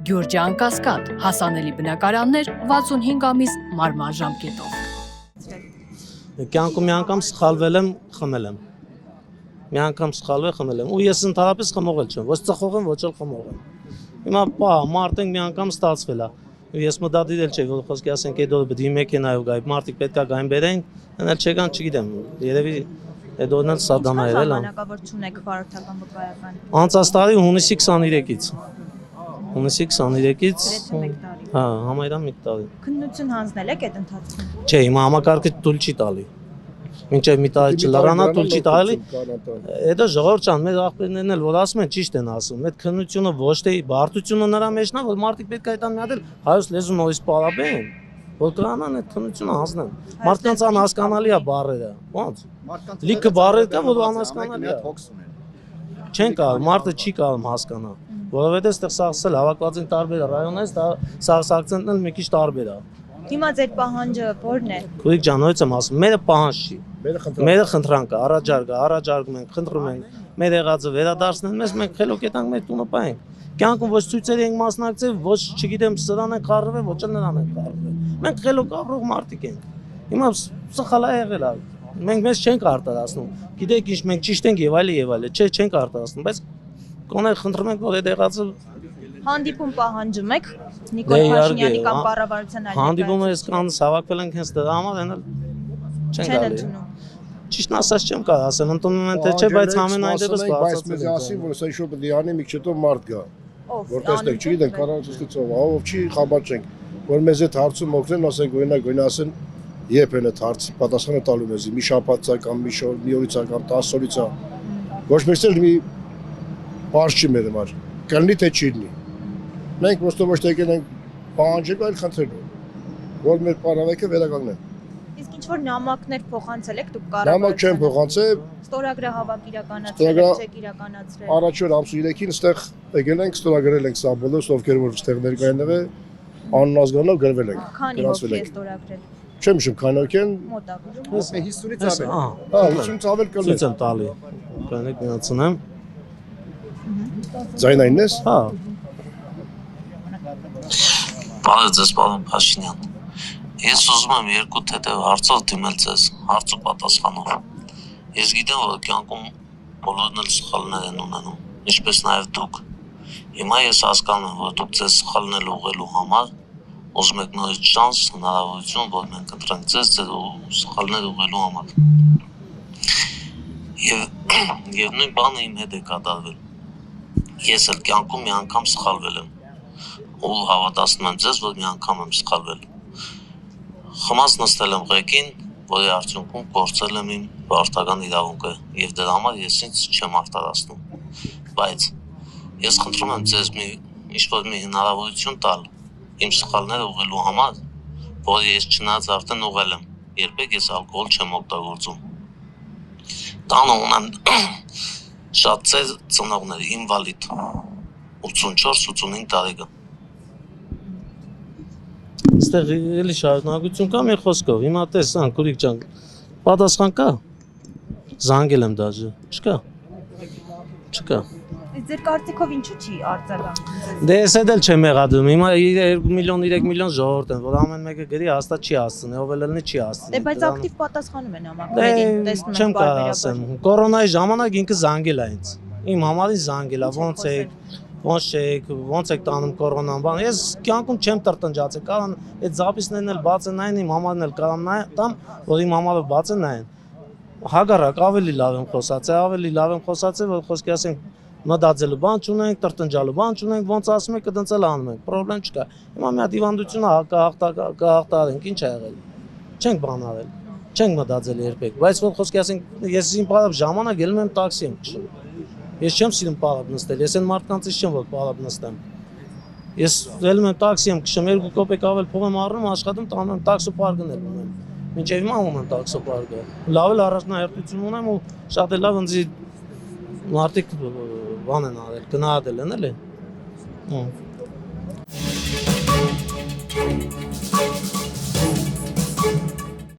Գյուրջան Կասկադ, հասանելի բնակարաններ 65 ամիս մարման ժամկետով։ Կյանքում մի անգամ սխալվել եմ, խմել եմ։ Մի անգամ սխալվել, խմել եմ։ Ու ես ընդհանրապես խմողել չեմ, ոչ ծխող եմ, ոչ էլ խմող եմ։ Հիմա մարդենք մի անգամ ստացվել է։ Ես մտադիրել չէի, որ խոսքի ասենք այդ օրը պետք է մեքենայով գայի, մարդիկ պետք է գային բերեն, այնալ չեկան, չգիտեմ, երևի այդ օրն էլ Սադամը եղել է։ Ժամանակավոր չունեք վարորդական վկայական։ Անցած տարի հունիսի 23-ից։ Հունիսի 23-ից, հա, համարյա մի տարի։ Քննություն հանձնել եք այդ ընթացքում։ Չէ, հիմա համակարգը թույլ չի տալի։ Մինչև մի տարի չլարանա, թույլ չի տալի։ Դա ժողովուրդ ջան, մեր աղբերներն էլ որ ասում են, ճիշտ են ասում։ Այդ քննությունը ոչ թե բարդությունը նրա մեջն է, որ մարդիկ պետք է այդան միադել հայոց լեզու նորից պարապեն, որ կրանան այդ քննությունը հանձնեն։ Մարդկանց անհասկանալի է բառերը, ո՞նց։ Լիքը բառեր կա, որ անհասկանալի է։ Չեն կարող, մարդը չի կարող հասկանալ, որովհետև այստեղ սաղսել հավաքված են տարբեր ռայոններից, սաղս ակցենտն էլ մի քիչ տարբեր է։ Հիմա ձեր պահանջը ո՞րն է։ Քույրիկ ջան, նույնպես եմ ասում, մերը պահանջ չի։ Մերը խնդրանք է, առաջարկում ենք, խնդրում ենք, մեր եղածը վերադարձնել մեզ, մենք խելոք ետանք մեր տունը պահենք։ Կյանքում ոչ ցույցերի ենք մասնակցել, ոչ չգիտեմ սրան ենք խառնվել, ոչ էլ նրան ենք խառնվել։ Մենք խելոք ապրող մարդիկ ենք։ Հիմա սխալ է եղել է։ Մենք մեզ չենք արտարացնում։ Գիտեք ինչ, մենք ճիշտ ենք եւ այլ, չէ, չենք արտարացնում, բայց կոնե խնդրում ենք, որ այդ եղածը Հանդիպում պահանջում եք Նիկոլ Փաշինյանի կամ կառավարության այլ հանդիպումը ես կանց հավաքվել ենք հենց դրա համար, այնալ չեն գալի։ Ճիշտն ասած չեմ կարող ասել, ընդունում են թե չէ, բայց ամենայն դեպս բայց մեզ ասի, որ սա ինչ-որ պետք է անի, մի քիչ հետո մարդ գա։ Որ տեսնեք, չգիտենք, կառավարությունից ով չի խաբաչենք, որ մեզ այդ հարցում օգնեն, ասենք օրինակ ասեն, երբ են այդ հարցի պատասխանը տալու մեզ, մի շաբաթ կամ մի օրից կամ 10 օրից։ Ոչ մեկ էլ մի բարձ չի մեր համար։ Կլինի թե չի լինի։ Մենք ոչ թե եկել ենք պահանջել, այլ խնդրել, որ մեր պարավեկը վերականգնեն։ Իսկ ինչ որ նամակներ փոխանցել եք դուք Նամակ կառավարության։ չեմ փոխանցել, Ստորագրահավաք իրականացրել եք իրականացրել։ առաջին ամսի 3-ին այստեղ եկել ենք, ստորագրել ենք սա բոլորս, ովքեր որ այստեղ ներկա են եղել, անուն ազգանով գրվել ենք։ Քանի հոգի է ստորագրել։ Չեմ հիշում քանի հոգի են։ Մոտավորապես։ 50-ից ավել։ Հա, 50-ից ավել կլինի։ ցույց եմ տալի։ Կանեք միացնեմ։ Ձայնային ես։ Հա։ Բարև ձեզ, պարոն Փաշինյան։ Ես ուզում եմ երկու թեթև հարցով դիմել ձեզ, հարց ու պատասխանով։ Ես գիտեմ, որ կյանքում բոլորն էլ սխալներ են ունենում, ինչպես նաև դուք։ Հիմա ես հասկանում եմ, որ դուք ձեզ սխալներ ուղղելու համար ուզում եք նորից շանս, հնարավորություն, որ մենք ընտրենք ձեզ ձեր սխալներ ուղղելու համար։ Եվ նույն բանը իմ հետ է կատարվել։ Ես էլ կյանքում մի անգամ սխալվել եմ։ Ու հավատացնում եմ ձեզ, որ մի անգամ եմ սխալվել։ Խմած նստել եմ ղեկին, որի արդյունքում կորցրել եմ իմ վարորդական իրավունքը եւ դրա համար ես ինձ չեմ արտարացնում։ Բայց ես խնդրում եմ ձեզ ինչ-որ մի հնարավորություն տալ իմ սխալները ուղղելու համար, որ ես չնայած արդեն ուղղել եմ, երբեք ես ալկոհոլ չեմ օգտագործում։ Տանը ունեմ շատ ծեր ծնողներ, ինվալիդ, 84-85 տարեկան։ Այստեղ էլի շարունակություն կա մի խոսքով։ Հիմա տեսան, քուրիկ ջան, պատասխան կա։ Զանգել եմ դաժե։ Չկա։ Ձեր կարծիքով ինչու չի արձագանքում։ Դե ես էլ չեմ եղադրում։ Հիմա 2 միլիոն, 3 միլիոն ժողովուրդ են, որ ամեն մեկը գրի հաստատ չի հասցնի, ով էլ լինի չի հասցնի։ Դե բայց ակտիվ պատասխանում են նամակներին, տեսնում չեմ եք կարող ասեմ։ Կորոնայի ժամանակ ինքը զանգել է ինձ։ Իմ համարին զանգել է, ոնց եք տանում կորոնան, բան։ Ես կյանքում չեմ տրտնջացել, կարան այդ զապիսներն էլ բաց են նայեն, իմ համարն էլ կարամ տամ, որ իմ համարը բաց են նայեն։ Հակառակ ավելի լավ եմ խոսացել, որ խոսքի ասենք մտածելու բան չունենք, տրտնջալու բան չունենք, ոնց ասում եք, դենց էլ անում ենք, պրոբլեմ չկա։ Հիմա մի հատ հիվանդությունը կհաղթարենք, ինչ ա եղել։ Չենք բան արել, չենք մտածել երբեք, բայց որ խոսքի ասենք, ես իմ պարապ ժամանակ ելնում եմ տաքսի եմ քշում։ Ես չեմ սիրում պարապ նստել, ես այն մարդկանցից չեմ, որ պարապ նստեմ։ Ես ելնում եմ տաքսի եմ քշում, 2 կոպեկ ավել փող եմ առնում, աշխատում, տանում եմ տաքսո պարկն էլ ունեմ։ Մինչև հիմա ունեմ տաքսո պարկը։ Լավ էլ առաջնահերթություն ունեմ ու շատ էլ լավ ընձի մարդիկ բան են արել, գնահատել են էլի։